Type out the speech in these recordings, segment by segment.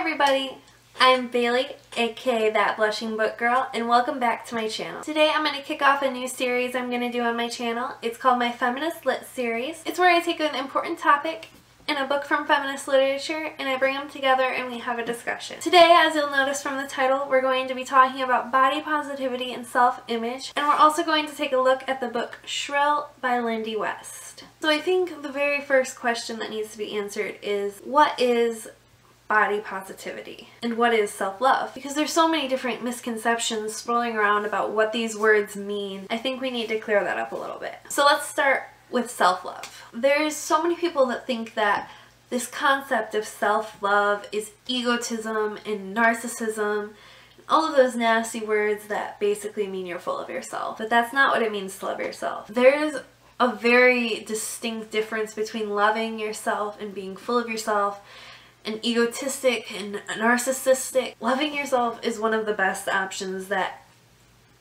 everybody, I'm Bailey, aka That Blushing Book Girl, and welcome back to my channel. Today I'm going to kick off a new series I'm going to do on my channel. It's called my Feminist Lit series. It's where I take an important topic in a book from feminist literature and I bring them together and we have a discussion. Today, as you'll notice from the title, we're going to be talking about body positivity and self-image, and we're also going to take a look at the book Shrill by Lindy West. So I think the very first question that needs to be answered is, what is body positivity and what is self-love? Because there's so many different misconceptions swirling around about what these words mean. I think we need to clear that up a little bit. So let's start with self-love. There's so many people that think that this concept of self-love is egotism and narcissism, all of those nasty words that basically mean you're full of yourself. But that's not what it means to love yourself. There's a very distinct difference between loving yourself and being full of yourself and egotistic and narcissistic. Loving yourself is one of the best options that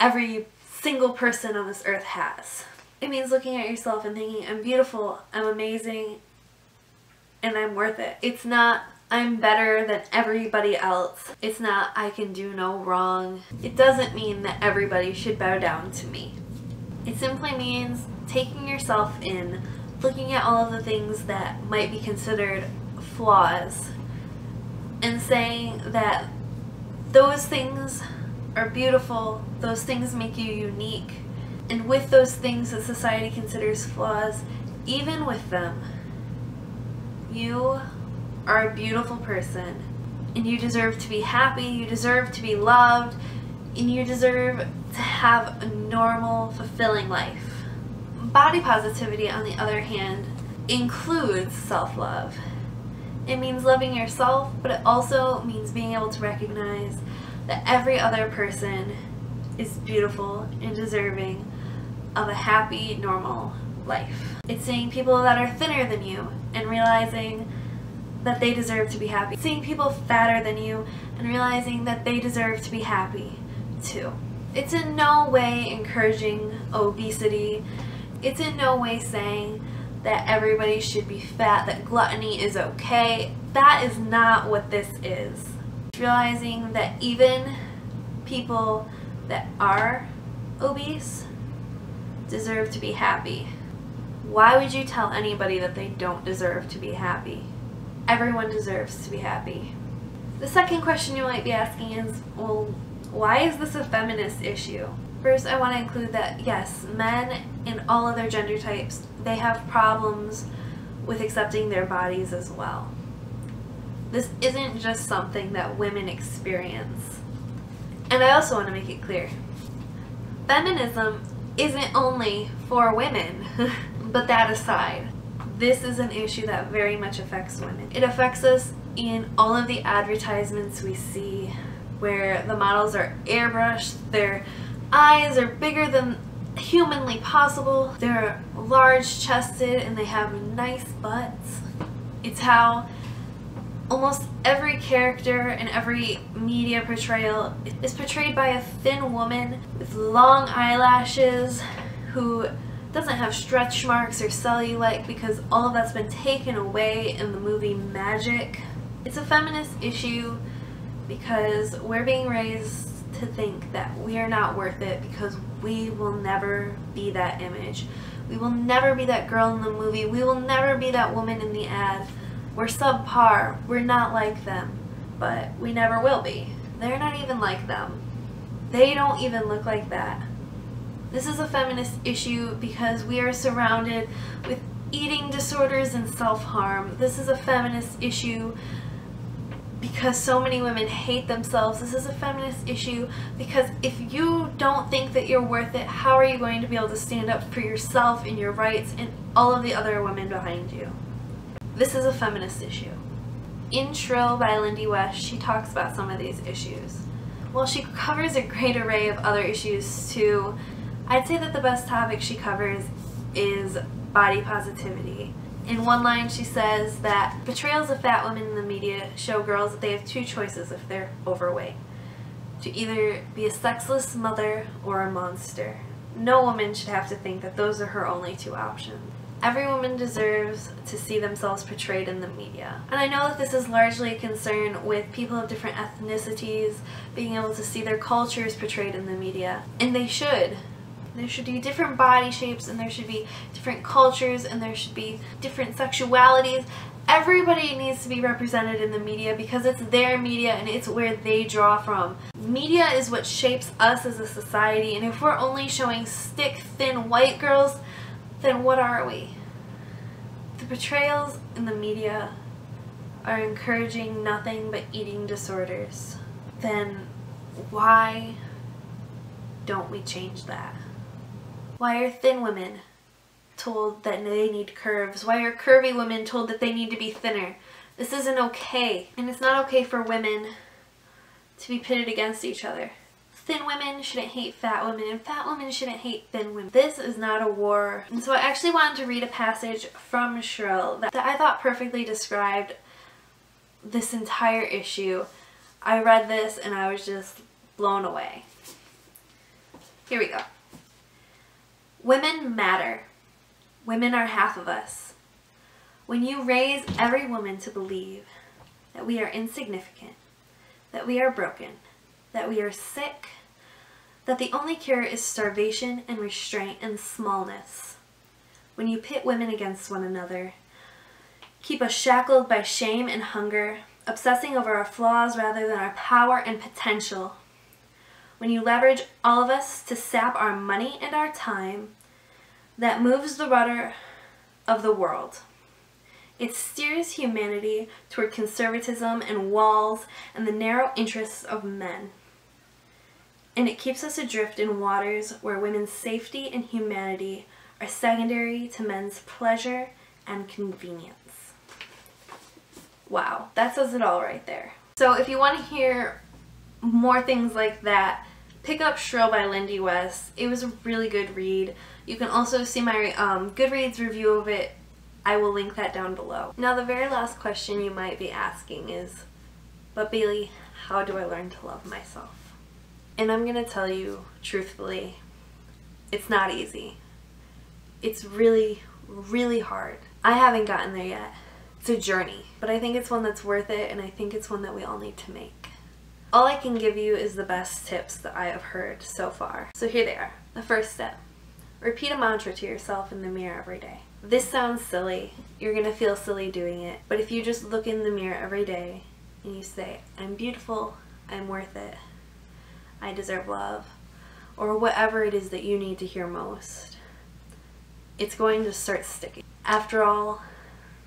every single person on this earth has. It means looking at yourself and thinking, I'm beautiful, I'm amazing, and I'm worth it. It's not, I'm better than everybody else. It's not, I can do no wrong. It doesn't mean that everybody should bow down to me. It simply means taking yourself in, looking at all of the things that might be considered flaws, and saying that those things are beautiful, those things make you unique, and with those things that society considers flaws, even with them, you are a beautiful person, and you deserve to be happy, you deserve to be loved, and you deserve to have a normal, fulfilling life. Body positivity, on the other hand, includes self-love. It means loving yourself, but it also means being able to recognize that every other person is beautiful and deserving of a happy, normal life. It's seeing people that are thinner than you and realizing that they deserve to be happy. Seeing people fatter than you and realizing that they deserve to be happy too. It's in no way encouraging obesity. It's in no way saying that everybody should be fat, that gluttony is okay. That is not what this is. It's realizing that even people that are obese deserve to be happy. Why would you tell anybody that they don't deserve to be happy? Everyone deserves to be happy. The second question you might be asking is, well, why is this a feminist issue? First, I want to include that, yes, men and all other gender types, they have problems with accepting their bodies as well. This isn't just something that women experience. And I also want to make it clear, feminism isn't only for women, but that aside, this is an issue that very much affects women. It affects us in all of the advertisements we see where the models are airbrushed, their eyes are bigger than humanly possible, they're large-chested, and they have nice butts. It's how almost every character in every media portrayal is portrayed by a thin woman with long eyelashes who doesn't have stretch marks or cellulite because all of that's been taken away in the movie Magic. It's a feminist issue because we're being raised to think that we are not worth it because we will never be that image. We will never be that girl in the movie. We will never be that woman in the ad. We're subpar. We're not like them. But we never will be. They're not even like them. They don't even look like that. This is a feminist issue because we are surrounded with eating disorders and self-harm. This is a feminist issue because so many women hate themselves. This is a feminist issue because if you don't think that you're worth it, how are you going to be able to stand up for yourself and your rights and all of the other women behind you? This is a feminist issue. In Shrill by Lindy West, she talks about some of these issues. While she covers a great array of other issues too, I'd say that the best topic she covers is body positivity. In one line she says that portrayals of fat women in the media show girls that they have two choices if they're overweight. To either be a sexless mother or a monster. No woman should have to think that those are her only two options. Every woman deserves to see themselves portrayed in the media. And I know that this is largely a concern with people of different ethnicities being able to see their cultures portrayed in the media. And they should. There should be different body shapes, and there should be different cultures, and there should be different sexualities. Everybody needs to be represented in the media because it's their media and it's where they draw from. Media is what shapes us as a society, and if we're only showing stick, thin white girls, then what are we? The portrayals in the media are encouraging nothing but eating disorders. Then why don't we change that? Why are thin women told that they need curves? Why are curvy women told that they need to be thinner? This isn't okay. And it's not okay for women to be pitted against each other. Thin women shouldn't hate fat women, and fat women shouldn't hate thin women. This is not a war. And so I actually wanted to read a passage from Shrill that I thought perfectly described this entire issue. I read this and I was just blown away. Here we go. Women matter. Women are half of us. When you raise every woman to believe that we are insignificant, that we are broken, that we are sick, that the only cure is starvation and restraint and smallness. When you pit women against one another, keep us shackled by shame and hunger, obsessing over our flaws rather than our power and potential. When you leverage all of us to sap our money and our time, that moves the rudder of the world. It steers humanity toward conservatism and walls and the narrow interests of men. And it keeps us adrift in waters where women's safety and humanity are secondary to men's pleasure and convenience. Wow, that says it all right there. So if you want to hear more things like that, pick up Shrill by Lindy West. It was a really good read. You can also see my Goodreads review of it. I will link that down below. Now the very last question you might be asking is, but Bailey, how do I learn to love myself? And I'm gonna tell you truthfully, it's not easy. It's really, really hard. I haven't gotten there yet. It's a journey, but I think it's one that's worth it, and I think it's one that we all need to make. All I can give you is the best tips that I have heard so far. So here they are. The first step. Repeat a mantra to yourself in the mirror every day. This sounds silly. You're gonna feel silly doing it. But if you just look in the mirror every day and you say, I'm beautiful, I'm worth it, I deserve love, or whatever it is that you need to hear most, it's going to start sticking. After all,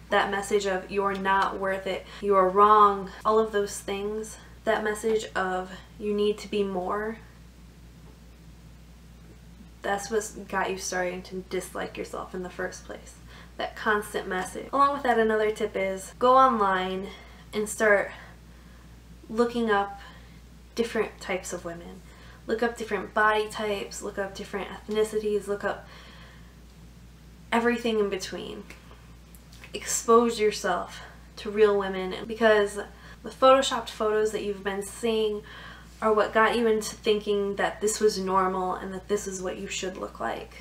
that message of you're not worth it, you're wrong, all of those things, that message of you need to be more, that's what got you starting to dislike yourself in the first place. That constant message. Along with that, another tip is go online and start looking up different types of women. Look up different body types, look up different ethnicities, look up everything in between. Expose yourself to real women, because the photoshopped photos that you've been seeing are what got you into thinking that this was normal and that this is what you should look like.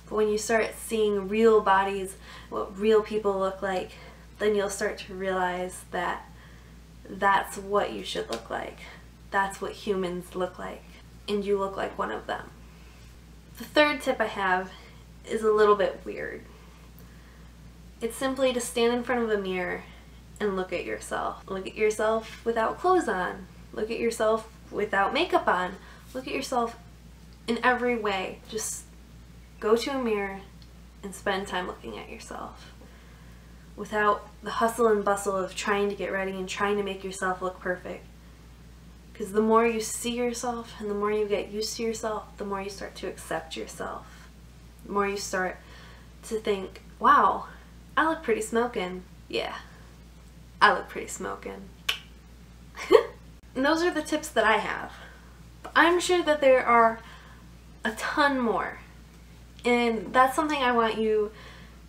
But when you start seeing real bodies, what real people look like, then you'll start to realize that that's what you should look like. That's what humans look like, and you look like one of them. The third tip I have is a little bit weird. It's simply to stand in front of a mirror and look at yourself. Look at yourself without clothes on. Look at yourself without makeup on. Look at yourself in every way. Just go to a mirror and spend time looking at yourself without the hustle and bustle of trying to get ready and trying to make yourself look perfect. Because the more you see yourself and the more you get used to yourself, the more you start to accept yourself. The more you start to think, wow, I look pretty smoking. Yeah, I look pretty smoking. And those are the tips that I have. But I'm sure that there are a ton more. And that's something I want you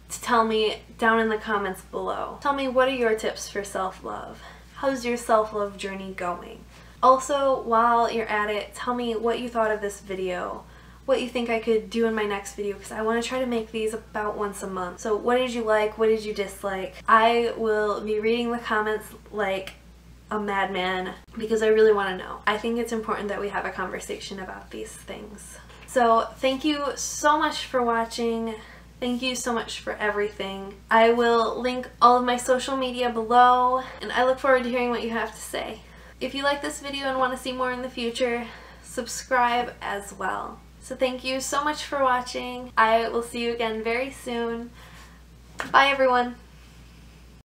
to tell me down in the comments below. Tell me, what are your tips for self-love? How's your self-love journey going? Also, while you're at it, tell me what you thought of this video. what you think I could do in my next video, because I want to try to make these about once a month. So what did you like? What did you dislike? I will be reading the comments like a madman because I really want to know. I think it's important that we have a conversation about these things. So thank you so much for watching. Thank you so much for everything. I will link all of my social media below, and I look forward to hearing what you have to say. If you like this video and want to see more in the future, subscribe as well. So thank you so much for watching. I will see you again very soon. Bye everyone.